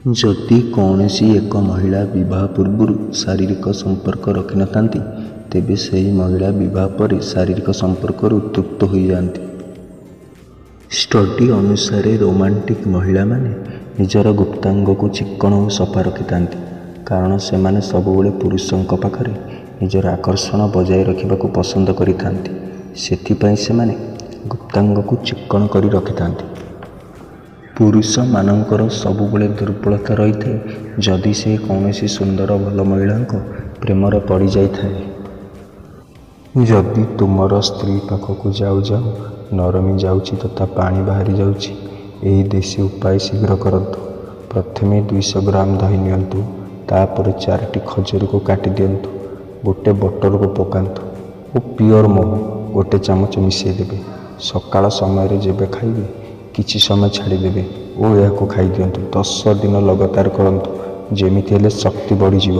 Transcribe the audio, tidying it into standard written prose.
ଯଦି କୌଣସି ଏକ ମହିଳା ବିବାହ ପୂର୍ବରୁ ଶାରୀରିକ ସମ୍ପର୍କ ରଖିନଥାନ୍ତି, ତେବେ ସେହି ମହିଳା ବିବାହ ପରେ ଶାରୀରିକ ସମ୍ପର୍କରୁ ତୃପ୍ତ ହୋଇଯାଆନ୍ତି। ଷ୍ଟଡି ଅନୁସାରେ ରୋମାଣ୍ଟିକ୍ ମହିଳାମାନେ ନିଜର ଗୁପ୍ତାଙ୍ଗକୁ ଚିକ୍କଣ ଓ ସଫା ରଖିଥାନ୍ତି, କାରଣ ସେମାନେ ସବୁବେଳେ ପୁରୁଷଙ୍କ ପାଖରେ ନିଜର ଆକର୍ଷଣ ବଜାୟ ରଖିବାକୁ ପସନ୍ଦ କରିଥାନ୍ତି। ସେଥିପାଇଁ ସେମାନେ ଗୁପ୍ତାଙ୍ଗକୁ ଚିକ୍କଣ କରି ରଖିଥାନ୍ତି। ପୁରୁଷମାନଙ୍କର ସବୁବେଳେ ଦୁର୍ବଳତା ରହିଥାଏ ଯଦି ସେ କୌଣସି ସୁନ୍ଦର ଭଲ ମହିଳାଙ୍କ ପ୍ରେମରେ ପଡ଼ିଯାଇଥାଏ। ଯଦି ତୁମର ସ୍ତ୍ରୀ ପାଖକୁ ଯାଉ ଯାଉ ନରମି ଯାଉଛି ତଥା ପାଣି ବାହାରି ଯାଉଛି, ଏହି ଦେଶୀ ଉପାୟ ଶୀଘ୍ର କରନ୍ତୁ। ପ୍ରଥମେ 200 ଗ୍ରାମ ଦହି ନିଅନ୍ତୁ। ତାପରେ 4ଟି ଖଜୁରୀକୁ କାଟି ଦିଅନ୍ତୁ। ଗୋଟେ ବଟଲକୁ ପକାନ୍ତୁ ଓ ପିଓର ମହୁ 1 ଚାମଚ ମିଶାଇ ଦେବେ। ସକାଳ ସମୟରେ ଯେବେ ଖାଇବେ, କିଛି ସମୟ ଛାଡ଼ିଦେବେ ଓ ଏହାକୁ ଖାଇଦିଅନ୍ତୁ। 10 ଦିନ ଲଗାତାର କରନ୍ତୁ, ଯେମିତି ହେଲେ ଶକ୍ତି ବଢ଼ିଯିବ।